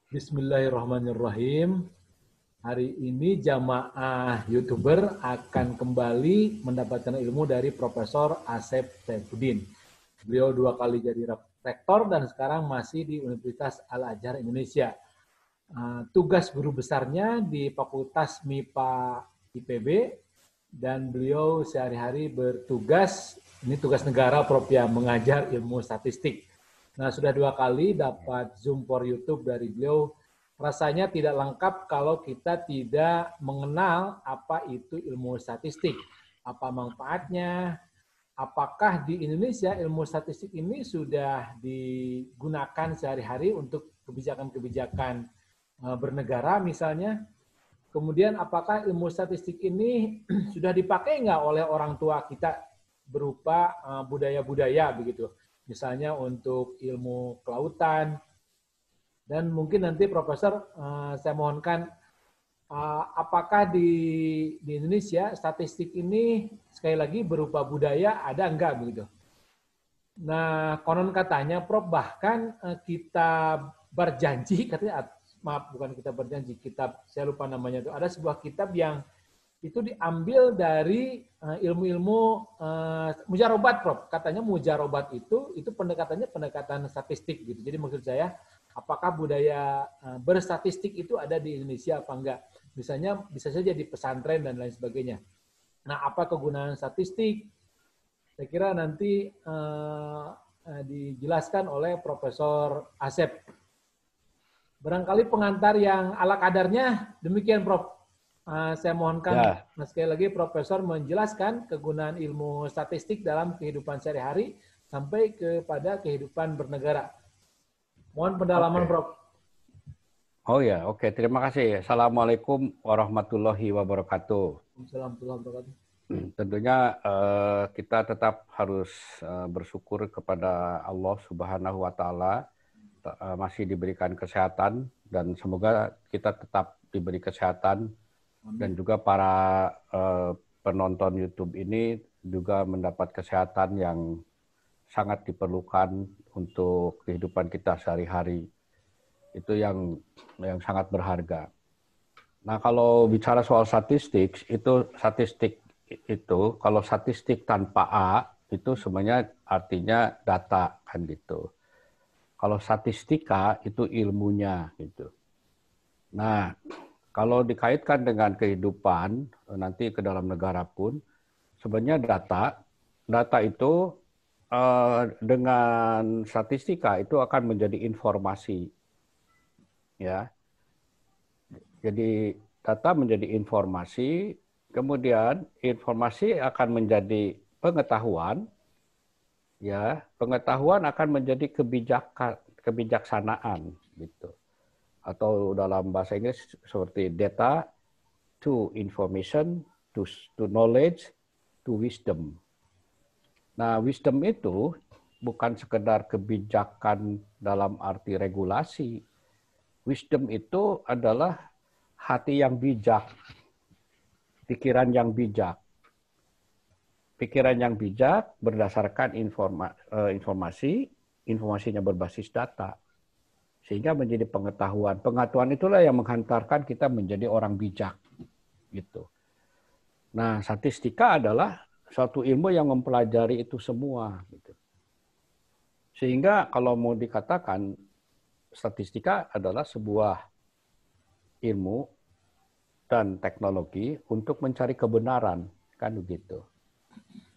Bismillahirrahmanirrahim. Hari ini jamaah YouTuber akan kembali mendapatkan ilmu dari Profesor Asep Saifuddin. Beliau 2 kali jadi rektor dan sekarang masih di Universitas Al-Azhar Indonesia. Tugas guru besarnya di Fakultas MIPA IPB dan beliau sehari-hari bertugas, ini tugas negara Prof ya, mengajar ilmu statistik. Nah, sudah 2 kali dapat Zoom for YouTube dari beliau. Rasanya tidak lengkap kalau kita tidak mengenal apa itu ilmu statistik, apa manfaatnya, apakah di Indonesia ilmu statistik ini sudah digunakan sehari-hari untuk kebijakan-kebijakan bernegara misalnya. Kemudian apakah ilmu statistik ini sudah dipakai nggak oleh orang tua kita berupa budaya-budaya begitu. Misalnya untuk ilmu kelautan. Dan mungkin nanti Profesor saya mohonkan apakah di Indonesia statistik ini sekali lagi berupa budaya ada enggak begitu. Nah, konon katanya Prof bahkan kita berjanji katanya, maaf bukan kita berjanji, kitab saya lupa namanya itu, ada sebuah kitab yang itu diambil dari ilmu-ilmu mujarobat, Prof. Katanya mujarobat itu pendekatannya pendekatan statistik gitu. Jadi maksud saya, apakah budaya berstatistik itu ada di Indonesia apa enggak? Misalnya bisa saja di pesantren dan lain sebagainya. Nah, apa kegunaan statistik? Saya kira nanti dijelaskan oleh Profesor Asep. Barangkali pengantar yang ala kadarnya demikian, Prof. Saya mohonkan sekali lagi Profesor menjelaskan kegunaan ilmu statistik dalam kehidupan sehari-hari sampai kepada kehidupan bernegara. Mohon pendalaman, Prof. Oh ya, oke. Terima kasih. Assalamualaikum warahmatullahi wabarakatuh. Assalamualaikum warahmatullahi wabarakatuh. Tentunya kita tetap harus bersyukur kepada Allah Subhanahu wa Ta'ala, masih diberikan kesehatan, dan semoga kita tetap diberi kesehatan. Dan juga para penonton YouTube ini juga mendapat kesehatan yang sangat diperlukan untuk kehidupan kita sehari-hari. Itu yang sangat berharga. Nah, kalau bicara soal statistik itu kalau statistik tanpa A itu sebenarnya artinya data kan gitu. Kalau statistika itu ilmunya gitu. Nah, kalau dikaitkan dengan kehidupan nanti ke dalam negara pun, sebenarnya data itu dengan statistika itu akan menjadi informasi, ya. Jadi data menjadi informasi, kemudian informasi akan menjadi pengetahuan, ya. Pengetahuan akan menjadi kebijaksanaan, gitu. Atau dalam bahasa Inggris seperti data to information, to knowledge, to wisdom. Nah, wisdom itu bukan sekedar kebijakan dalam arti regulasi. Wisdom itu adalah hati yang bijak, pikiran yang bijak. Pikiran yang bijak berdasarkan informasinya berbasis data. Sehingga menjadi pengetahuan. Pengetahuan itulah yang menghantarkan kita menjadi orang bijak. Gitu. Nah, statistika adalah suatu ilmu yang mempelajari itu semua. Gitu. Sehingga kalau mau dikatakan, statistika adalah sebuah ilmu dan teknologi untuk mencari kebenaran. Kan begitu.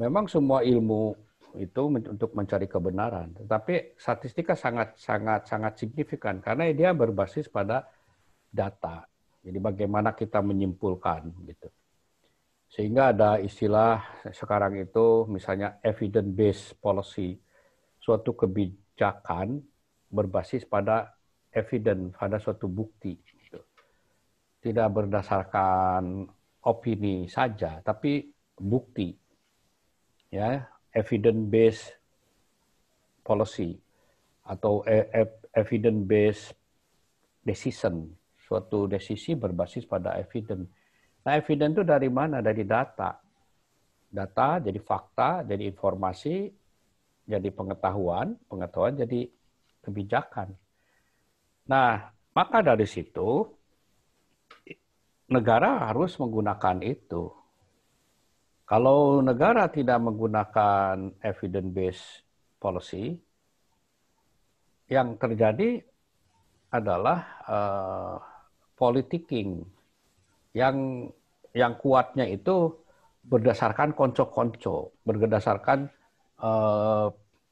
Memang semua ilmu itu untuk mencari kebenaran, tetapi statistika sangat signifikan karena dia berbasis pada data. Jadi bagaimana kita menyimpulkan gitu. Sehingga ada istilah sekarang itu misalnya evidence based policy, suatu kebijakan berbasis pada evidence, pada suatu bukti. Gitu. Tidak berdasarkan opini saja, tapi bukti. Ya, evidence-based policy atau evidence-based decision, suatu desisi berbasis pada evidence. Nah, evidence itu dari mana? Dari data. Data jadi fakta, jadi informasi, jadi pengetahuan jadi kebijakan. Nah, Maka dari situ negara harus menggunakan itu. Kalau negara tidak menggunakan evidence-based policy, yang terjadi adalah politicking yang kuatnya itu berdasarkan konco-konco, berdasarkan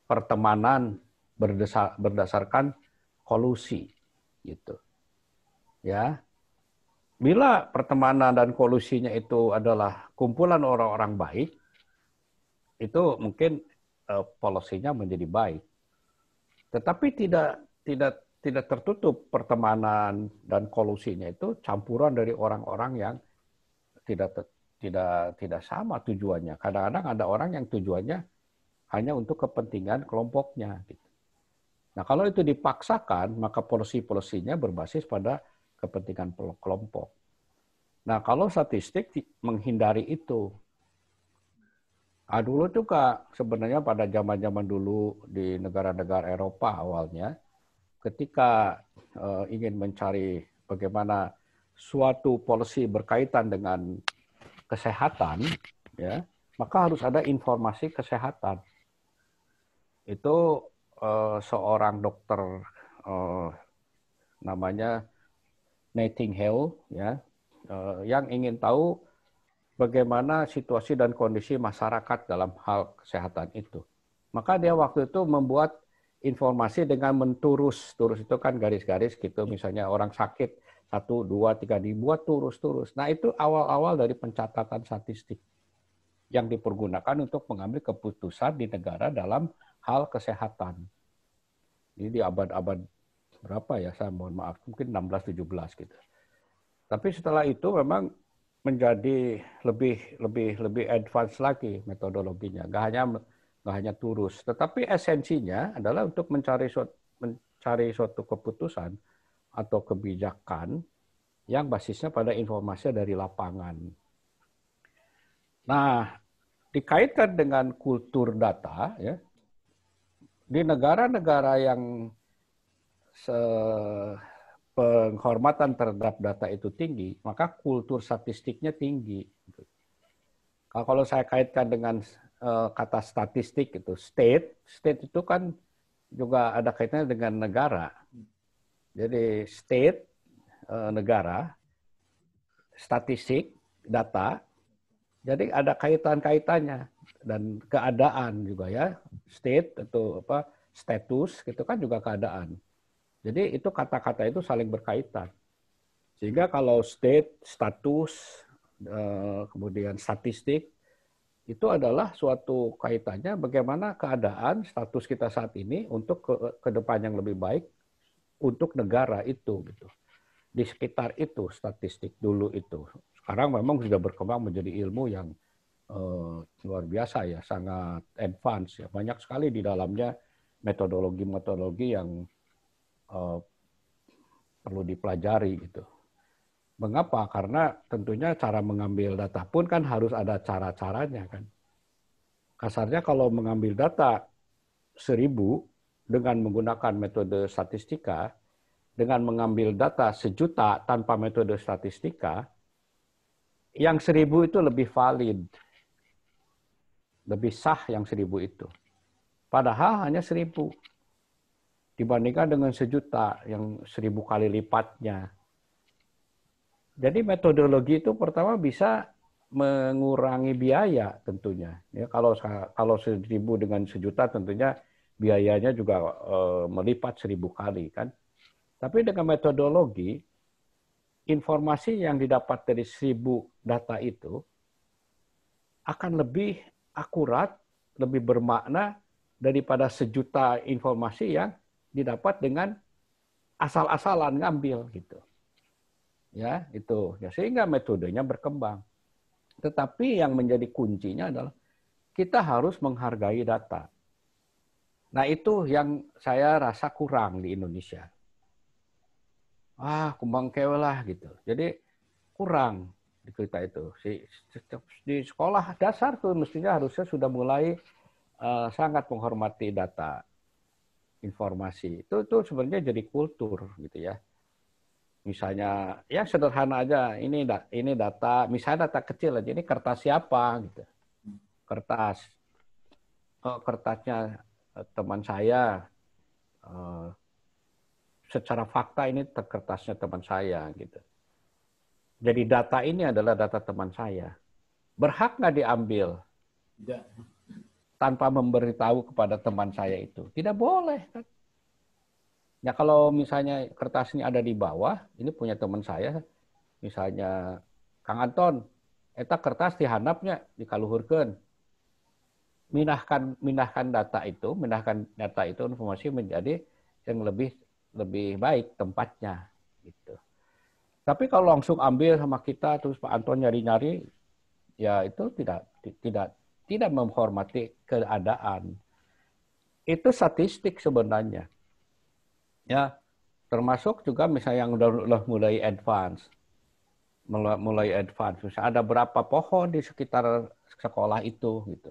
pertemanan, berdasarkan kolusi, gitu. Ya, bila pertemanan dan kolusinya itu adalah kumpulan orang-orang baik, itu mungkin polisinya menjadi baik. Tetapi tidak tertutup pertemanan dan kolusinya itu campuran dari orang-orang yang tidak sama tujuannya. Kadang-kadang ada orang yang tujuannya hanya untuk kepentingan kelompoknya. Gitu. Nah, kalau itu dipaksakan, maka polisi-polisinya berbasis pada kepentingan kelompok. Nah, kalau statistik menghindari itu. Dulu juga sebenarnya pada zaman-zaman dulu di negara-negara Eropa awalnya, ketika ingin mencari bagaimana suatu polisi berkaitan dengan kesehatan, ya, maka harus ada informasi kesehatan. Itu seorang dokter namanya Nightingale, ya, yang ingin tahu bagaimana situasi dan kondisi masyarakat dalam hal kesehatan itu. Maka dia waktu itu membuat informasi dengan menturus. Turus itu kan garis-garis gitu, misalnya orang sakit 1, 2, 3 dibuat turus-turus. Nah itu awal-awal dari pencatatan statistik yang dipergunakan untuk mengambil keputusan di negara dalam hal kesehatan. Ini di abad-abad berapa ya, saya mohon maaf, mungkin 16-17 gitu. Tapi setelah itu memang menjadi lebih advance lagi metodologinya. Nggak hanya turus, tetapi esensinya adalah untuk mencari suatu keputusan atau kebijakan yang basisnya pada informasi dari lapangan. Nah, dikaitkan dengan kultur data, ya, di negara-negara yang penghormatan terhadap data itu tinggi, maka kultur statistiknya tinggi. Kalau saya kaitkan dengan kata statistik itu state itu kan juga ada kaitannya dengan negara. Jadi state negara, statistik data, jadi ada kaitan-kaitannya dan keadaan juga ya. State atau status itu kan juga keadaan. Jadi itu kata-kata itu saling berkaitan. Sehingga kalau state, status, kemudian statistik, itu adalah suatu kaitannya bagaimana keadaan status kita saat ini untuk ke depan yang lebih baik untuk negara itu. Gitu. Di sekitar itu statistik dulu itu. Sekarang memang sudah berkembang menjadi ilmu yang luar biasa ya, sangat advance ya. Banyak sekali di dalamnya metodologi-metodologi yang perlu dipelajari gitu. Mengapa? Karena tentunya cara mengambil data pun kan harus ada cara-caranya kan. Kasarnya kalau mengambil data 1000 dengan menggunakan metode statistika, dengan mengambil data 1.000.000 tanpa metode statistika, yang 1000 itu lebih valid. Lebih sah yang 1000 itu. Padahal hanya 1000. Dibandingkan dengan 1.000.000 yang 1000 kali lipatnya. Jadi metodologi itu pertama bisa mengurangi biaya tentunya. Ya, kalau 1000 dengan 1.000.000 tentunya biayanya juga melipat 1000 kali kan. Tapi dengan metodologi, informasi yang didapat dari 1000 data itu akan lebih akurat, lebih bermakna daripada 1.000.000 informasi yang didapat dengan asal-asalan ngambil gitu. Ya, itu. Ya, sehingga metodenya berkembang. Tetapi yang menjadi kuncinya adalah kita harus menghargai data. Nah, itu yang saya rasa kurang di Indonesia. Kumbang kewe lah gitu. Jadi kurang di kita itu. Di sekolah dasar tuh mestinya harusnya sudah mulai sangat menghormati data. Informasi itu sebenarnya jadi kultur gitu ya. Misalnya ya sederhana aja, ini data, misalnya data kecil aja, ini kertas siapa gitu. Kertas, oh, kertasnya teman saya. Secara fakta ini kertasnya teman saya gitu. Jadi data ini adalah data teman saya. Berhak nggak diambil? Tidak. Tanpa memberitahu kepada teman saya itu? Tidak boleh kan? Ya kalau misalnya kertas ini ada di bawah, ini punya teman saya, misalnya Kang Anton, eta kertas dihandapnya dikaluhurkeun. Mindahkan data itu informasi menjadi yang lebih baik tempatnya gitu. Tapi kalau langsung ambil sama kita terus Pak Anton nyari-nyari, ya itu tidak menghormati keadaan. Itu statistik sebenarnya. Ya, termasuk juga misalnya yang udah mulai advance. Misalnya ada berapa pohon di sekitar sekolah itu gitu.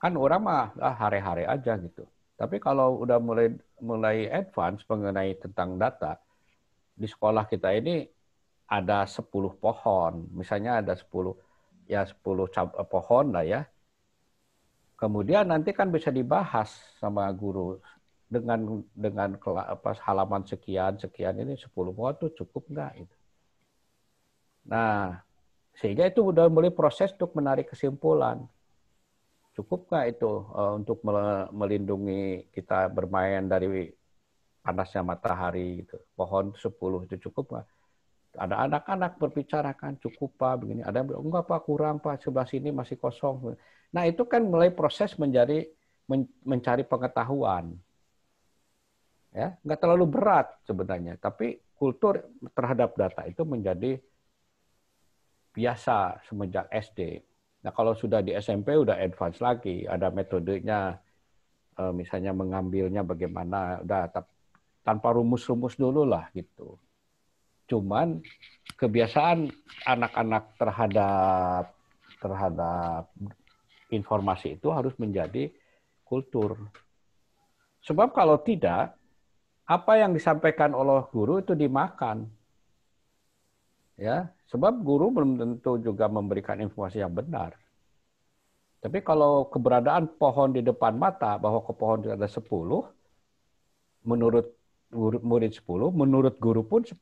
Kan orang mah hare-hare aja gitu. Tapi kalau udah mulai advance mengenai tentang data, di sekolah kita ini ada 10 pohon. Misalnya ada 10 pohon lah ya. Kemudian nanti kan bisa dibahas sama guru dengan halaman sekian ini 10 pohon tuh cukup nggak gitu. Nah, sehingga itu udah mulai proses untuk menarik kesimpulan. Cukup nggak itu untuk melindungi kita bermain dari panasnya matahari gitu. Pohon 10 itu cukup nggak? Ada anak-anak berbicara kan, cukup Pak begini. Ada yang bilang enggak Pak, kurang Pak, sebelah sini masih kosong. Nah itu kan mulai proses mencari pengetahuan. Ya, nggak terlalu berat sebenarnya, tapi kultur terhadap data itu menjadi biasa semenjak SD. Nah kalau sudah di SMP udah advance lagi, ada metodenya, misalnya mengambilnya bagaimana, udah tanpa rumus-rumus dulu lah gitu. Cuman kebiasaan anak-anak terhadap informasi itu harus menjadi kultur. Sebab kalau tidak, apa yang disampaikan oleh guru itu dimakan. Ya, sebab guru belum tentu juga memberikan informasi yang benar. Tapi kalau keberadaan pohon di depan mata, bahwa ke pohon itu ada 10, menurut murid 10, menurut guru pun 10.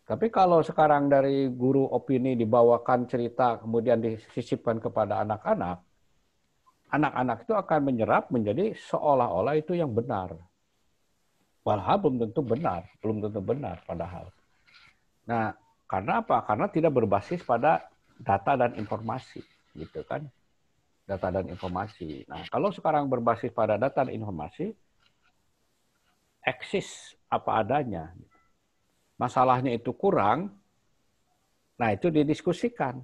Tapi kalau sekarang dari guru opini dibawakan cerita, kemudian disisipkan kepada anak-anak, anak-anak itu akan menyerap menjadi seolah-olah itu yang benar. Padahal belum tentu benar padahal. Nah, karena apa? Karena tidak berbasis pada data dan informasi, gitu kan? Data dan informasi. Nah, kalau sekarang berbasis pada data dan informasi, eksis apa adanya. Masalahnya itu kurang, nah itu didiskusikan.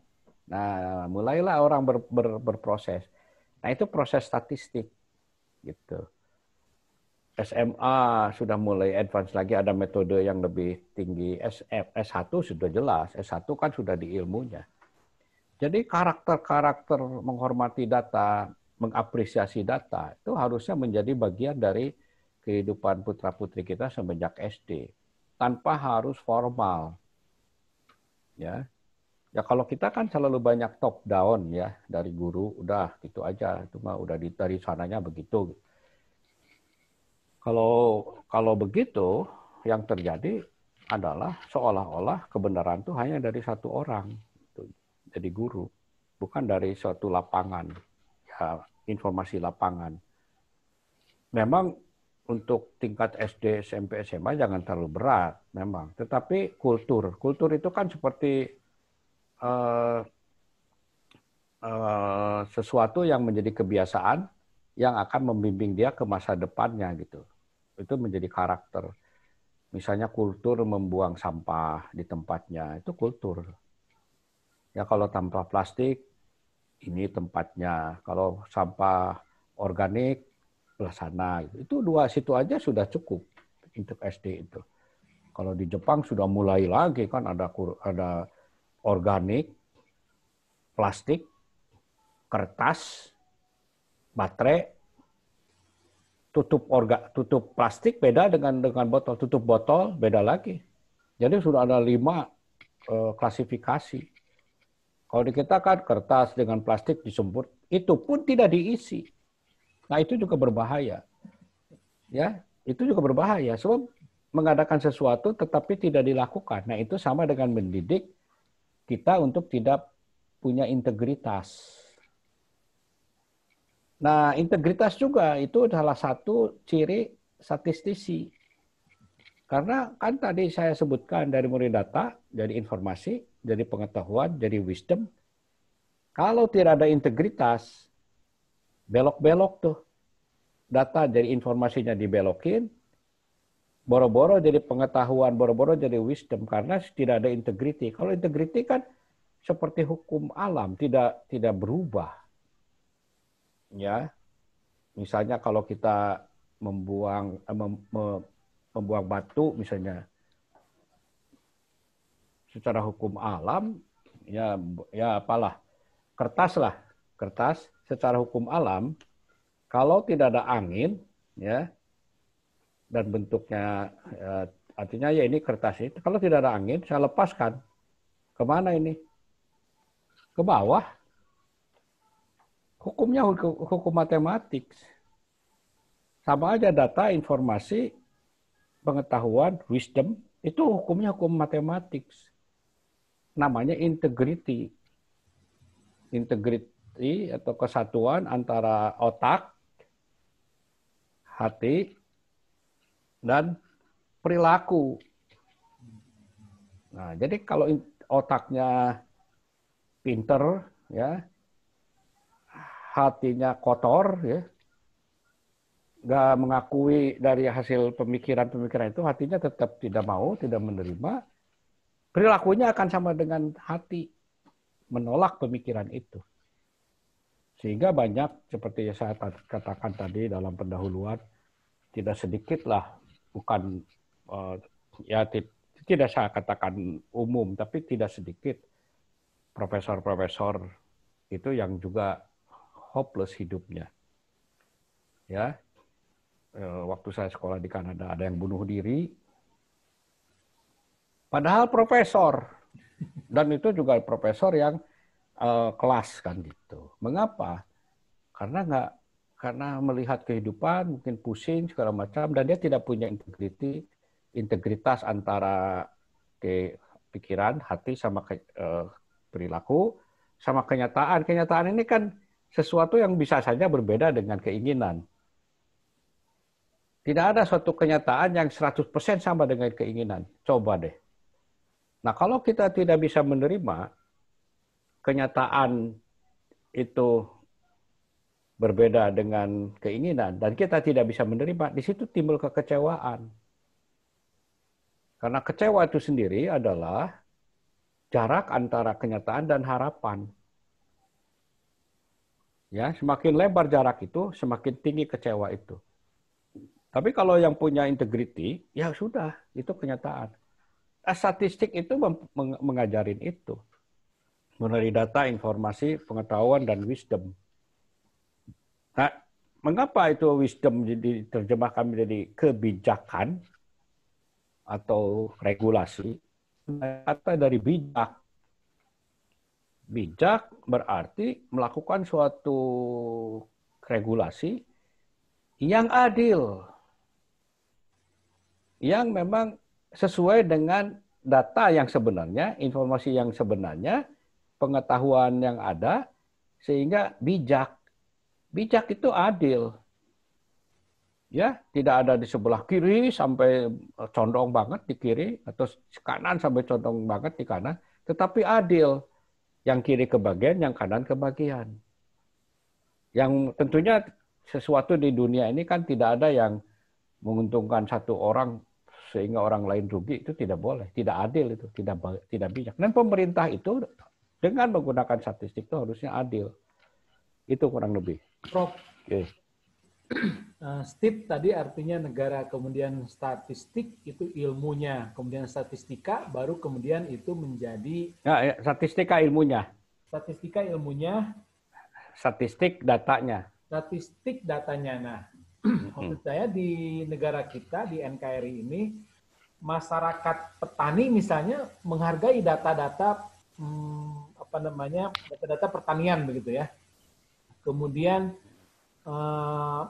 Nah, mulailah orang berproses. Nah, itu proses statistik, gitu. SMA sudah mulai advance lagi, ada metode yang lebih tinggi. S1 sudah jelas, S1 kan sudah di ilmunya. Jadi karakter menghormati data, mengapresiasi data, itu harusnya menjadi bagian dari kehidupan putra-putri kita semenjak SD. Tanpa harus formal. Ya, ya kalau kita kan selalu banyak top down ya, dari guru, udah gitu aja. Itu mah udah dari sananya begitu. Kalau begitu, yang terjadi adalah seolah-olah kebenaran itu hanya dari satu orang, jadi guru, bukan dari suatu lapangan, ya, informasi lapangan. Memang untuk tingkat SD, SMP, SMA jangan terlalu berat, memang. Tetapi kultur itu kan seperti sesuatu yang menjadi kebiasaan yang akan membimbing dia ke masa depannya gitu. Itu menjadi karakter. Misalnya kultur membuang sampah di tempatnya, itu kultur. Ya kalau sampah plastik, ini tempatnya. Kalau sampah organik, belah sana. Itu dua situ aja sudah cukup untuk SD itu. Kalau di Jepang sudah mulai lagi kan ada organik, plastik, kertas, baterai, tutup plastik beda dengan botol, tutup botol beda lagi. Jadi sudah ada 5 klasifikasi. Kalau di kita kan kertas dengan plastik disebut, itu pun tidak diisi. Nah itu juga berbahaya. Ya, itu juga berbahaya. Sebab mengadakan sesuatu tetapi tidak dilakukan. Nah itu sama dengan mendidik kita untuk tidak punya integritas. Nah, integritas juga itu adalah satu ciri statistisi. Karena kan tadi saya sebutkan dari mulai data, dari informasi, dari pengetahuan, dari wisdom. Kalau tidak ada integritas, belok-belok tuh. Data dari informasinya dibelokin, boro-boro jadi pengetahuan, boro-boro jadi wisdom karena tidak ada integriti. Kalau integriti kan seperti hukum alam, tidak berubah. Ya, misalnya kalau kita membuang batu misalnya secara hukum alam ya apalah kertas secara hukum alam kalau tidak ada angin ya dan bentuknya artinya ya ini kertas itu kalau tidak ada angin saya lepaskan kemana ini ke bawah. Hukumnya hukum matematik. Sama aja data, informasi, pengetahuan, wisdom, itu hukumnya hukum matematik. Namanya integrity. Integrity atau kesatuan antara otak, hati, dan perilaku. Nah, jadi kalau otaknya pinter, ya, hatinya kotor, ya, nggak mengakui dari hasil pemikiran itu, hatinya tetap tidak mau, tidak menerima, perilakunya akan sama dengan hati, menolak pemikiran itu. Sehingga banyak, seperti yang saya katakan tadi dalam pendahuluan, tidak sedikit lah, bukan, tidak saya katakan umum, tapi tidak sedikit profesor-profesor itu yang juga hopeless hidupnya. Ya, waktu saya sekolah di Kanada ada yang bunuh diri, padahal profesor dan itu juga profesor yang kelas kan gitu. Mengapa? Karena melihat kehidupan mungkin pusing segala macam dan dia tidak punya integritas antara pikiran, hati sama perilaku sama kenyataan. Kenyataan ini kan sesuatu yang bisa saja berbeda dengan keinginan. Tidak ada suatu kenyataan yang 100% sama dengan keinginan. Coba deh. Nah, kalau kita tidak bisa menerima kenyataan itu berbeda dengan keinginan, dan kita tidak bisa menerima, di situ timbul kekecewaan. Karena kecewa itu sendiri adalah jarak antara kenyataan dan harapan. Ya, semakin lebar jarak itu, semakin tinggi kecewa itu. Tapi kalau yang punya integriti, ya sudah, itu kenyataan. Statistik itu mengajarin itu. Melalui data, informasi, pengetahuan, dan wisdom. Nah, mengapa itu wisdom diterjemahkan menjadi kebijakan atau regulasi? Kata dari bijak. Bijak berarti melakukan suatu regulasi yang adil. Yang memang sesuai dengan data yang sebenarnya, informasi yang sebenarnya, pengetahuan yang ada, sehingga bijak. Bijak itu adil. Ya, tidak ada di sebelah kiri sampai condong banget di kiri, atau kanan sampai condong banget di kanan, tetapi adil. Yang kiri ke bagian, yang kanan ke bagian. Yang tentunya sesuatu di dunia ini kan tidak ada yang menguntungkan satu orang sehingga orang lain rugi, itu tidak boleh, tidak adil itu, tidak bijak. Dan pemerintah itu dengan menggunakan statistik itu harusnya adil. Itu kurang lebih. Prof. Okay. STIP tadi artinya negara, kemudian statistik itu ilmunya, kemudian statistika baru kemudian itu menjadi statistika ilmunya. Statistika ilmunya, statistik datanya. Statistik datanya. Nah, maksud saya di negara kita, di NKRI ini, masyarakat petani misalnya menghargai data-data apa namanya, data-data pertanian begitu ya. Kemudian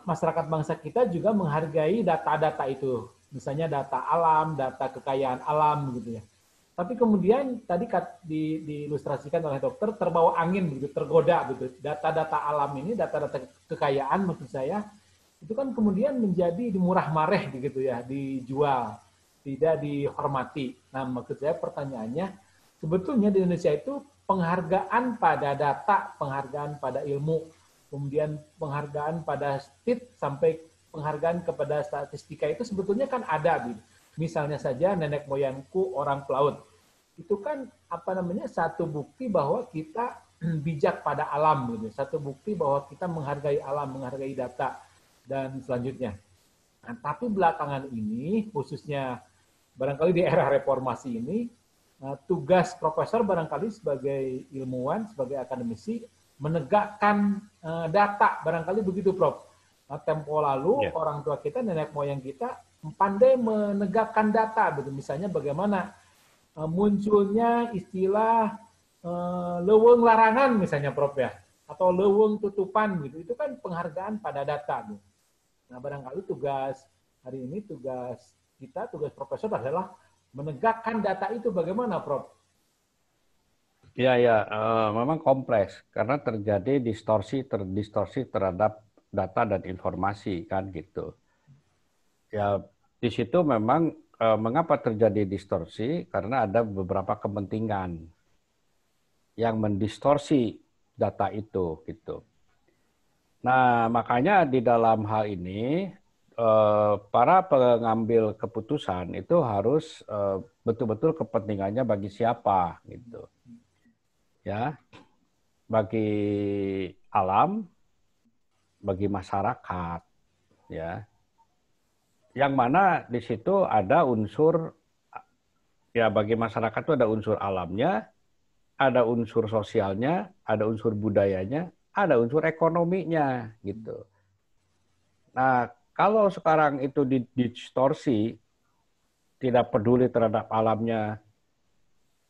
masyarakat bangsa kita juga menghargai data-data itu, misalnya data alam, data kekayaan alam gitu ya. Tapi kemudian tadi diilustrasikan oleh dokter, terbawa angin begitu, tergoda begitu. Data-data alam ini, data-data kekayaan maksud saya, itu kan kemudian menjadi murah mareh begitu ya, dijual, tidak dihormati. Nah, maksud saya pertanyaannya, sebetulnya di Indonesia itu penghargaan pada data, penghargaan pada ilmu, kemudian penghargaan pada stit sampai penghargaan kepada statistika itu sebetulnya kan ada gitu. Misalnya saja nenek moyangku orang pelaut. Itu kan apa namanya, satu bukti bahwa kita bijak pada alam gitu. Satu bukti bahwa kita menghargai alam, menghargai data dan selanjutnya. Nah, tapi belakangan ini khususnya barangkali di era reformasi ini, tugas profesor barangkali sebagai ilmuwan, sebagai akademisi menegakkan data, barangkali begitu Prof. Nah, tempo lalu orang tua kita, nenek moyang kita pandai menegakkan data, begitu. Misalnya bagaimana munculnya istilah leuweung larangan misalnya Prof ya, atau leuweung tutupan gitu. Itu kan penghargaan pada data. Gitu. Nah, barangkali tugas hari ini, tugas kita, tugas profesor adalah menegakkan data itu. Bagaimana Prof? Ya, ya, memang kompleks karena terjadi distorsi terhadap data dan informasi kan gitu. Ya, di situ memang mengapa terjadi distorsi karena ada beberapa kepentingan yang mendistorsi data itu gitu. Nah, makanya di dalam hal ini para pengambil keputusan itu harus betul-betul kepentingannya bagi siapa gitu. Ya, bagi alam, bagi masyarakat, ya. Yang mana di situ ada unsur, ya bagi masyarakat itu ada unsur alamnya, ada unsur sosialnya, ada unsur budayanya, ada unsur ekonominya, gitu. Nah, kalau sekarang itu didistorsi, tidak peduli terhadap alamnya,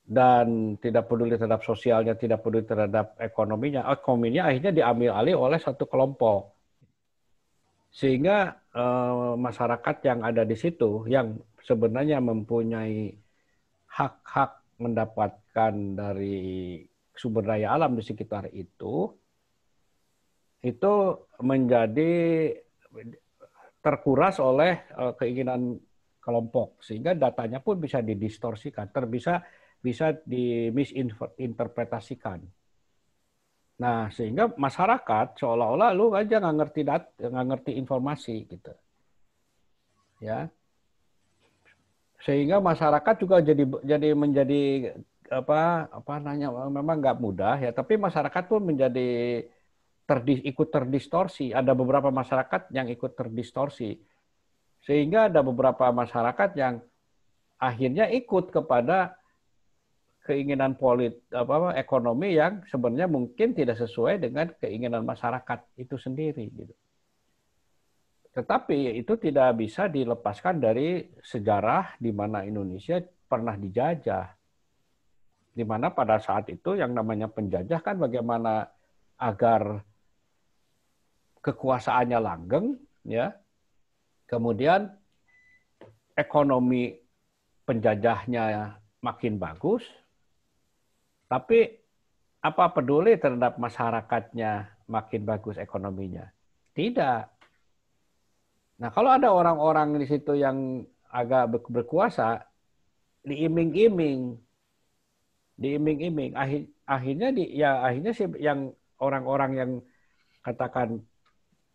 dan tidak peduli terhadap sosialnya, tidak peduli terhadap ekonominya akhirnya diambil alih oleh satu kelompok. Sehingga masyarakat yang ada di situ, yang sebenarnya mempunyai hak-hak mendapatkan dari sumber daya alam di sekitar itu menjadi terkuras oleh keinginan kelompok. Sehingga datanya pun bisa didistorsikan, bisa dimisinterpretasikan. Nah, sehingga masyarakat seolah-olah lu aja nggak ngerti informasi gitu. Ya. Sehingga masyarakat juga menjadi memang nggak mudah ya, tapi masyarakat pun menjadi ikut terdistorsi. Ada beberapa masyarakat yang ikut terdistorsi. Sehingga ada beberapa masyarakat yang akhirnya ikut kepada keinginan ekonomi yang sebenarnya mungkin tidak sesuai dengan keinginan masyarakat itu sendiri gitu. Tetapi itu tidak bisa dilepaskan dari sejarah di mana Indonesia pernah dijajah. Di mana pada saat itu yang namanya penjajah kan bagaimana agar kekuasaannya langgeng ya. Kemudian ekonomi penjajahnya makin bagus. Tapi apa peduli terhadap masyarakatnya makin bagus ekonominya? Tidak. Nah, kalau ada orang-orang di situ yang agak berkuasa, diiming-iming, akhirnya sih yang orang-orang yang katakan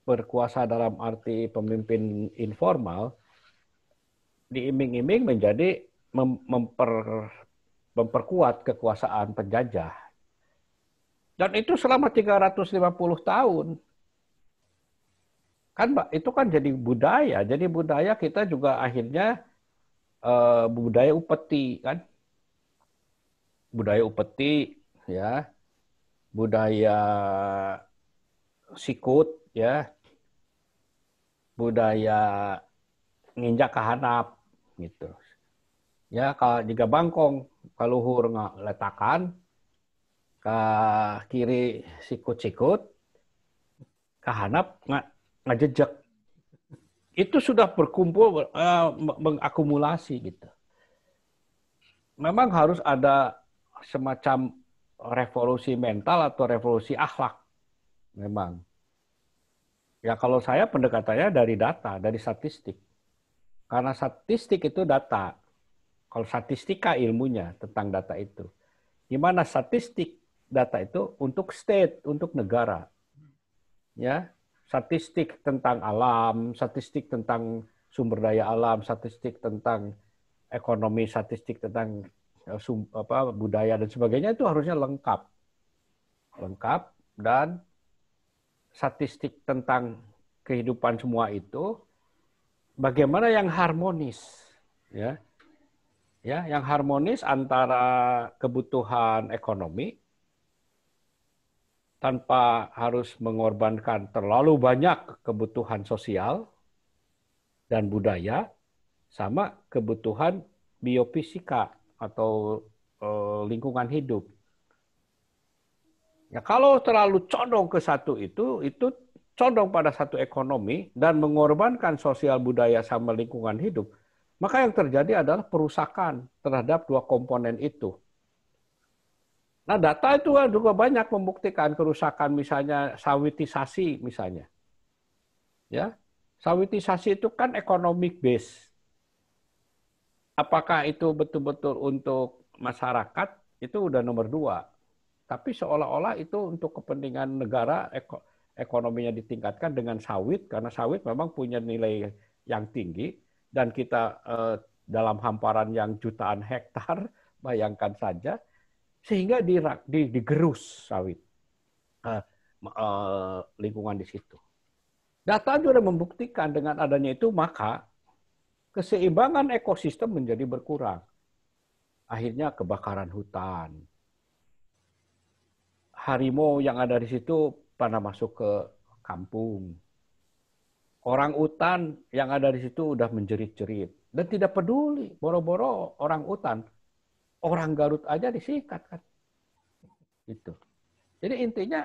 berkuasa dalam arti pemimpin informal, diiming-iming menjadi memperkuat kekuasaan penjajah. Dan itu selama 350 tahun. Kan itu kan jadi budaya. Jadi budaya kita juga akhirnya budaya upeti kan. Budaya upeti ya. Budaya sikut ya. budaya nginjak ke handap gitu. Ya kalau jika bangkong kaluhur letakan ke kiri sikut-sikut ke handap ngajejek. Itu sudah berkumpul mengakumulasi gitu. Memang harus ada semacam revolusi mental atau revolusi akhlak memang. Ya kalau saya pendekatannya dari data, dari statistik. Karena statistik itu data. Kalau statistika ilmunya tentang data itu. Gimana statistik data itu untuk state, untuk negara. Ya, statistik tentang alam, statistik tentang sumber daya alam, statistik tentang ekonomi, statistik tentang budaya dan sebagainya itu harusnya lengkap. Lengkap dan statistik tentang kehidupan semua itu bagaimana yang harmonis, ya, yang harmonis antara kebutuhan ekonomi tanpa harus mengorbankan terlalu banyak kebutuhan sosial dan budaya, sama kebutuhan biofisika atau lingkungan hidup. Ya, kalau terlalu condong ke satu itu condong pada satu ekonomi dan mengorbankan sosial budaya sama lingkungan hidup, maka yang terjadi adalah perusakan terhadap dua komponen itu. Nah, data itu juga banyak membuktikan kerusakan, misalnya sawitisasi misalnya. Ya, sawitisasi itu kan economic base. Apakah itu betul-betul untuk masyarakat? Itu udah nomor 2. Tapi seolah-olah itu untuk kepentingan negara, ekonominya ditingkatkan dengan sawit, karena sawit memang punya nilai yang tinggi, dan kita dalam hamparan yang jutaan hektar, bayangkan saja, sehingga digerus sawit lingkungan di situ. Data sudah membuktikan dengan adanya itu, maka keseimbangan ekosistem menjadi berkurang. Akhirnya kebakaran hutan. Harimau yang ada di situ pada masuk ke kampung. Orang utan yang ada di situ udah menjerit-jerit. Dan tidak peduli, boro-boro orang utan. Orang Garut aja disikat kan. Gitu. Jadi intinya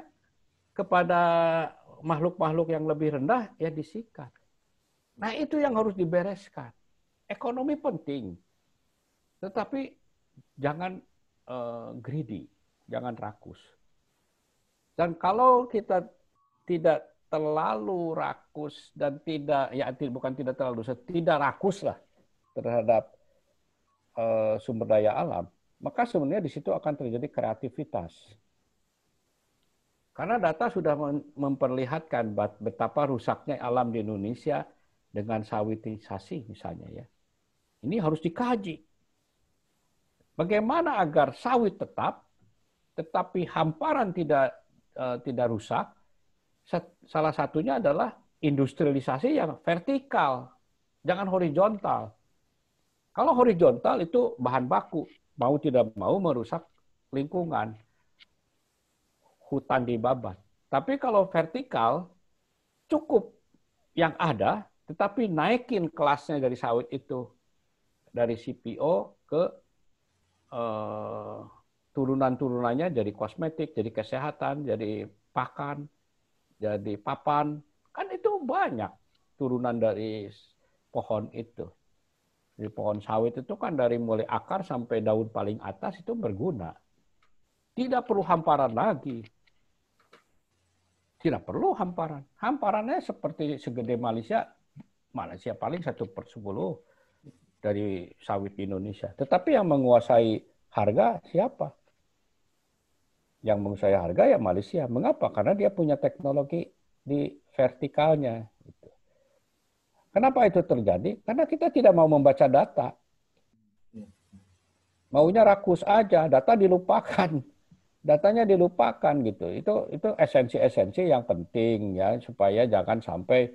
kepada makhluk-makhluk yang lebih rendah ya disikat. Nah itu yang harus dibereskan. Ekonomi penting. Tetapi jangan greedy, jangan rakus. Dan kalau kita tidak terlalu rakus dan tidak, ya bukan tidak terlalu, tidak rakus lah terhadap sumber daya alam, maka sebenarnya di situ akan terjadi kreativitas. Karena data sudah memperlihatkan betapa rusaknya alam di Indonesia dengan sawitisasi misalnya ya. Ini harus dikaji. Bagaimana agar sawit tetap, tetapi hamparan tidak rusak. Salah satunya adalah industrialisasi yang vertikal, jangan horizontal. Kalau horizontal itu bahan baku, mau tidak mau merusak lingkungan, hutan dibabat. Tapi kalau vertikal, cukup yang ada, tetapi naikin kelasnya dari sawit itu, dari CPO ke turunan-turunannya jadi kosmetik, jadi kesehatan, jadi pakan, jadi papan. Kan itu banyak turunan dari pohon itu. Di pohon sawit itu kan dari mulai akar sampai daun paling atas itu berguna. Tidak perlu hamparan lagi. Tidak perlu hamparan. Hamparannya seperti segede Malaysia. Malaysia paling 1/10 dari sawit di Indonesia. Tetapi yang menguasai harga siapa? Yang menguasai harga ya Malaysia. Mengapa? Karena dia punya teknologi di vertikalnya. Kenapa itu terjadi? Karena kita tidak mau membaca data. Maunya rakus aja, data dilupakan. Datanya dilupakan gitu. Itu esensi-esensi yang penting ya, supaya jangan sampai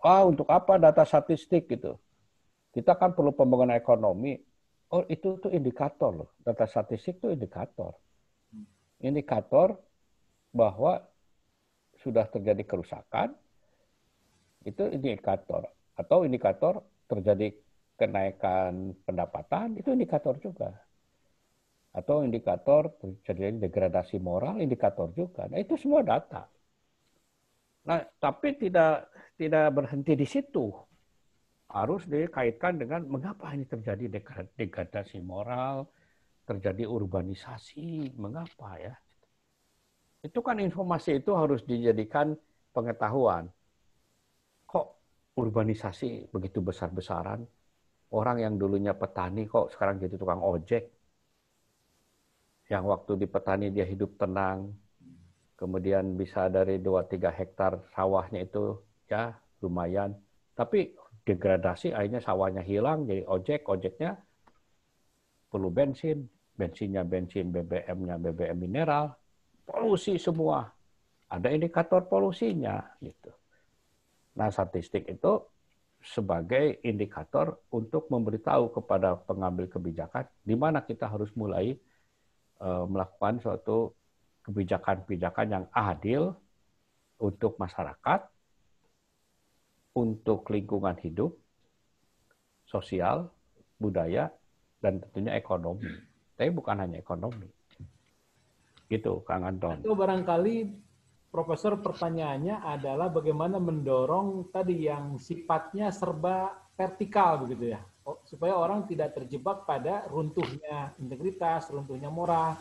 untuk apa data statistik gitu. Kita kan perlu pembangunan ekonomi. Oh, itu tuh indikator loh. Data statistik itu indikator. Indikator bahwa sudah terjadi kerusakan, itu indikator. Atau indikator terjadi kenaikan pendapatan, itu indikator juga. Atau indikator terjadi degradasi moral, indikator juga. Nah, itu semua data. Nah, tapi tidak berhenti di situ. Harus dikaitkan dengan mengapa ini terjadi degradasi moral, terjadi urbanisasi, mengapa ya? Itu kan informasi itu harus dijadikan pengetahuan. Kok urbanisasi begitu besar-besaran? Orang yang dulunya petani kok sekarang jadi tukang ojek? Yang waktu di petani dia hidup tenang, kemudian bisa dari 2-3 hektar sawahnya itu ya lumayan. Tapi degradasi akhirnya sawahnya hilang jadi ojek, ojeknya perlu bensin, bensinnya bensin, BBM-nya BBM mineral, polusi semua. Ada indikator polusinya gitu. Nah, statistik itu sebagai indikator untuk memberitahu kepada pengambil kebijakan di mana kita harus mulai melakukan suatu kebijakan-kebijakan yang adil untuk masyarakat, untuk lingkungan hidup, sosial, budaya, dan tentunya ekonomi. Tapi bukan hanya ekonomi. Gitu, Kang Anton. Atau barangkali Profesor pertanyaannya adalah bagaimana mendorong tadi yang sifatnya serba vertikal begitu ya, supaya orang tidak terjebak pada runtuhnya integritas, runtuhnya moral.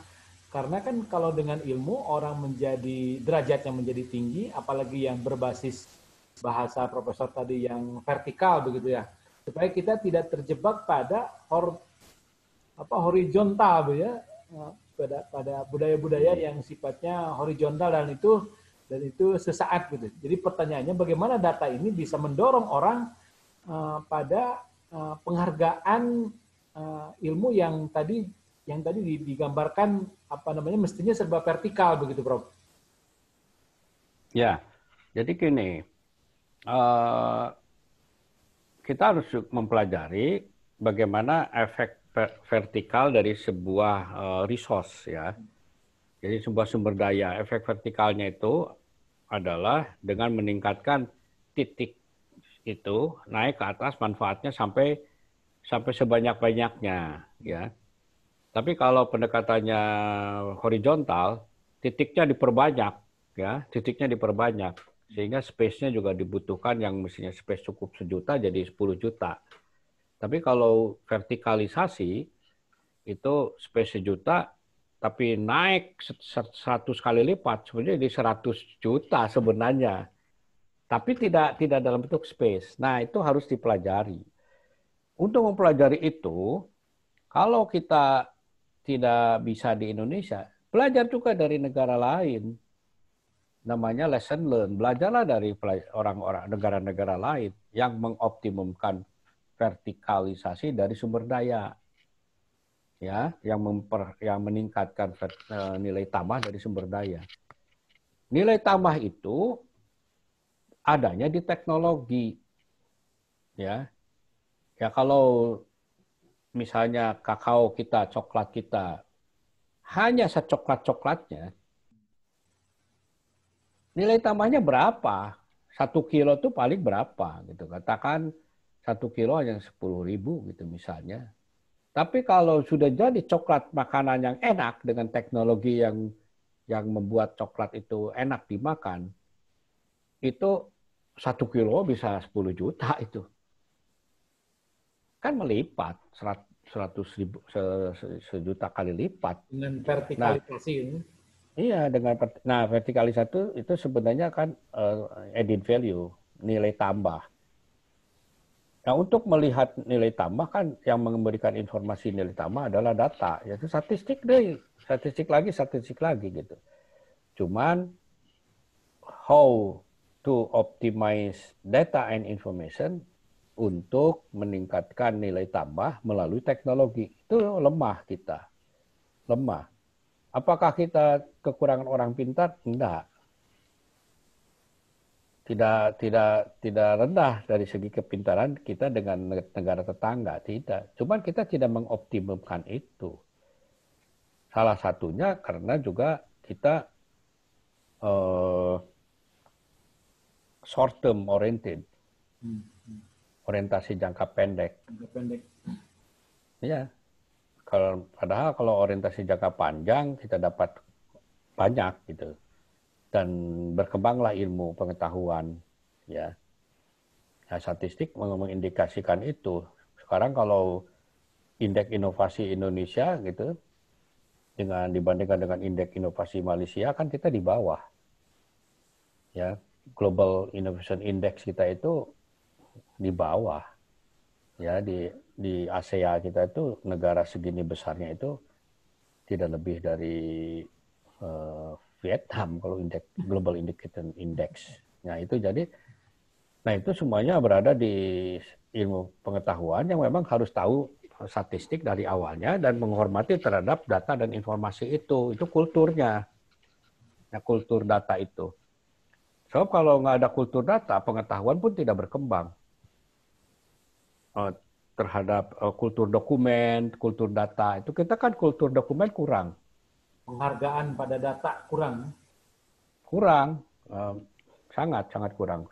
Karena kan kalau dengan ilmu orang menjadi derajatnya menjadi tinggi, apalagi yang berbasis bahasa Profesor tadi yang vertikal begitu ya, supaya kita tidak terjebak pada horizontal ya, pada budaya-budaya yang sifatnya horizontal dan itu sesaat gitu. Jadi pertanyaannya bagaimana data ini bisa mendorong orang pada penghargaan ilmu yang tadi digambarkan mestinya serba vertikal begitu, Prof. Ya, jadi gini, kita harus mempelajari bagaimana efek vertikal dari sebuah resource ya. Jadi sebuah sumber daya, efek vertikalnya itu adalah dengan meningkatkan titik itu naik ke atas manfaatnya sampai sebanyak-banyaknya ya. Tapi kalau pendekatannya horizontal, titiknya diperbanyak ya, titiknya diperbanyak sehingga space-nya juga dibutuhkan yang mestinya space cukup 1 juta jadi 10 juta. Tapi kalau vertikalisasi itu space 1 juta tapi naik 100 kali lipat sebenarnya jadi 100 juta sebenarnya. Tapi tidak dalam bentuk space. Nah, itu harus dipelajari. Untuk mempelajari itu, kalau kita tidak bisa di Indonesia, belajar juga dari negara lain. Namanya lesson learn. Belajarlah dari orang-orang negara-negara lain yang mengoptimumkan vertikalisasi dari sumber daya. Ya, yang meningkatkan nilai tambah dari sumber daya. Nilai tambah itu adanya di teknologi. Ya. Ya kalau misalnya kakao kita, coklat kita hanya secoklat-coklatnya, nilai tambahnya berapa? 1 kilo itu paling berapa gitu. Katakan 1 kilo hanya 10.000 gitu misalnya. Tapi kalau sudah jadi coklat makanan yang enak dengan teknologi yang membuat coklat itu enak dimakan, itu 1 kilo bisa 10 juta itu. Kan melipat 100.000 1 juta kali lipat. Dengan Nah, vertikalisasi ini. iya vertikalisasi itu sebenarnya kan added value, nilai tambah. Nah, untuk melihat nilai tambah kan yang memberikan informasi nilai tambah adalah data, yaitu statistik deh, statistik lagi gitu. Cuman how to optimize data and information untuk meningkatkan nilai tambah melalui teknologi itu lemah kita, lemah. Apakah kita kekurangan orang pintar? Enggak. Tidak rendah dari segi kepintaran kita dengan negara tetangga, tidak. Cuman kita tidak mengoptimumkan itu. Salah satunya karena juga kita short term oriented, Hmm. Hmm. Orientasi jangka pendek. Jangka pendek. Ya, padahal kalau orientasi jangka panjang kita dapat banyak gitu. Dan berkembanglah ilmu pengetahuan, ya. Nah, statistik mengindikasikan itu. Sekarang kalau indeks inovasi Indonesia gitu dibandingkan dengan indeks inovasi Malaysia kan kita di bawah. Ya, Global Innovation Index kita itu di bawah. Ya, di ASEA kita itu negara segini besarnya itu tidak lebih dari Vietnam kalau indeks Global Indicator Index. Nah itu semuanya berada di ilmu pengetahuan yang memang harus tahu statistik dari awalnya dan menghormati terhadap data dan informasi itu kulturnya. Nah, kultur data itu. Sebab kalau nggak ada kultur data, pengetahuan pun tidak berkembang. Terhadap kultur dokumen, kultur data, itu kita kan kultur dokumen kurang. Penghargaan pada data kurang. Kurang, sangat kurang.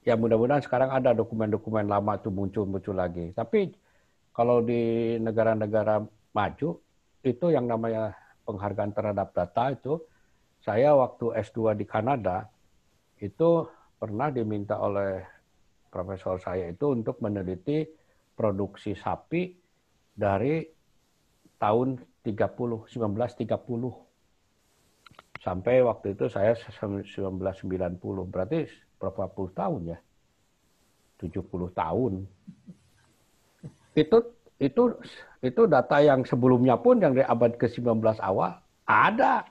Ya mudah-mudahan sekarang ada dokumen-dokumen lama itu muncul lagi. Tapi kalau di negara-negara maju, itu yang namanya penghargaan terhadap data itu, saya waktu S2 di Kanada, itu pernah diminta oleh profesor saya itu untuk meneliti produksi sapi dari tahun 1930 sampai waktu itu saya 1990, berarti berapa puluh tahun ya? 70 tahun. Itu data yang sebelumnya pun yang dari abad ke-19 awal ada.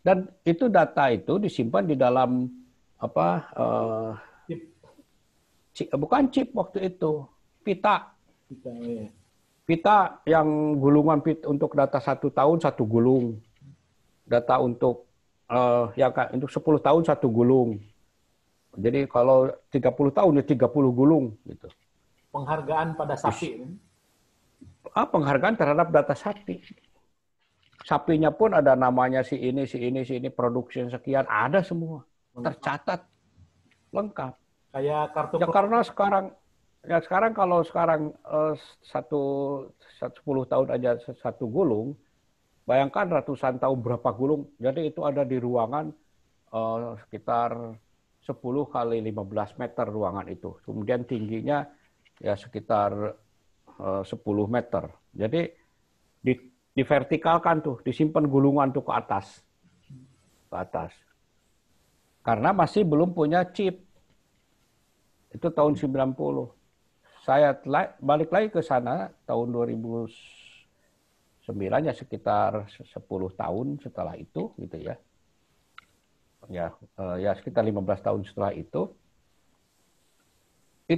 Dan itu data itu disimpan di dalam bukan chip waktu itu, pita. Pita yang gulungan untuk data 1 tahun 1 gulung. Data untuk untuk 10 tahun 1 gulung. Jadi kalau 30 tahun ya 30 gulung gitu. Penghargaan pada sapi. Penghargaan terhadap data sapi. Sapinya pun ada namanya si ini, produksi sekian, ada semua. Tercatat. Lengkap. Kayak kartu. Ya karena sekarang kalau 10 tahun aja 1 gulung, bayangkan ratusan tahun berapa gulung. Jadi itu ada di ruangan sekitar 10 kali 15 meter ruangan itu. Kemudian tingginya ya sekitar 10 meter. Jadi divertikalkan tuh, disimpan gulungan tuh ke atas. Karena masih belum punya chip. Itu tahun 90. Saya balik lagi ke sana tahun 2009 ya sekitar 10 tahun setelah itu gitu ya. Ya sekitar 15 tahun setelah itu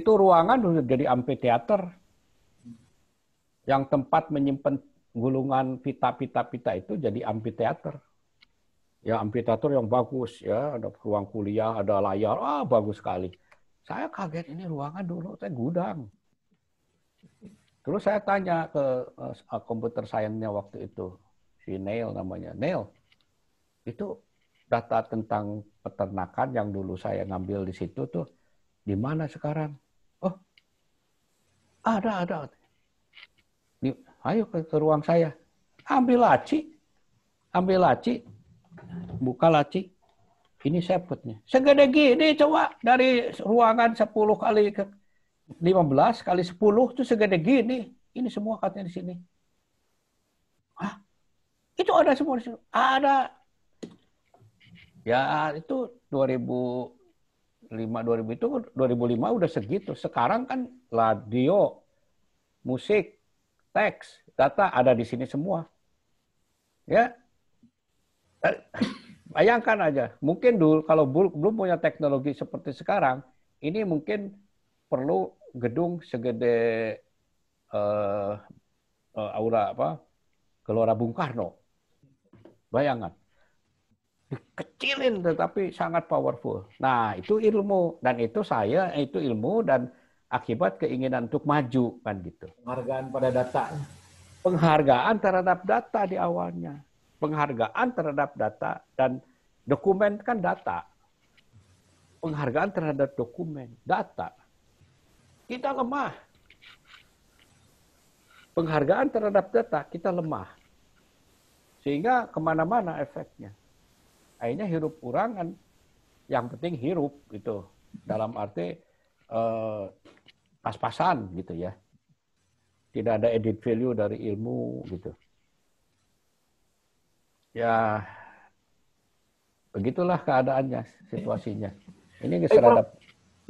ruangan sudah jadi amphitheater yang tempat menyimpan gulungan pita itu jadi amphitheater. Ya amphitheater yang bagus ya, ada ruang kuliah, ada layar, bagus sekali. Saya kaget, ini ruangan dulu saya gudang. Terus saya tanya ke komputer science-nya waktu itu, si Neil namanya. Neil, itu data tentang peternakan yang dulu saya ngambil di situ tuh di mana sekarang? Oh, ada. Ayo ke ruang saya. Ambil laci. Buka laci. Ini sepetnya. Segede gini coba dari ruangan 10 kali ke 15 kali 10 itu segede gini. Ini semua katanya di sini. Hah? Itu ada semua di sini. Ada. Ya itu 2005 udah segitu. Sekarang kan radio, musik, teks, data ada di sini semua. Ya. Bayangkan aja, mungkin dulu kalau belum punya teknologi seperti sekarang, ini mungkin perlu gedung segede aula Gelora Bung Karno. Bayangan. Kecilin tetapi sangat powerful. Nah, itu ilmu dan itu ilmu dan akibat keinginan untuk maju kan gitu. Penghargaan pada data. Penghargaan terhadap data di awalnya. Penghargaan terhadap data dan dokumen kan data. penghargaan terhadap dokumen, data. Kita lemah. Penghargaan terhadap data, kita lemah. Sehingga kemana-mana efeknya. Akhirnya hirup kurangan, yang penting hirup gitu. Dalam arti pas-pasan gitu ya. Tidak ada added value dari ilmu gitu. Ya, begitulah keadaannya, situasinya. Ini serada.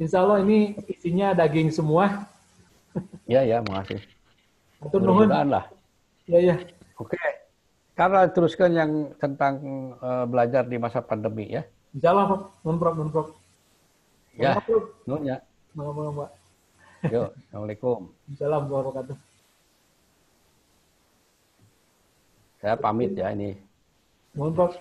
Insya Allah ini isinya daging semua. Ya, makasih. Mudah-mudahan lah. Ya. Oke. Karena teruskan yang tentang belajar di masa pandemi ya. Insya Allah, non Prof. Ya, nun ya. Mbak. Yuk, Assalamualaikum. Assalamualaikum warahmatullahi wabarakatuh. Saya pamit ya ini. Mohon Prof.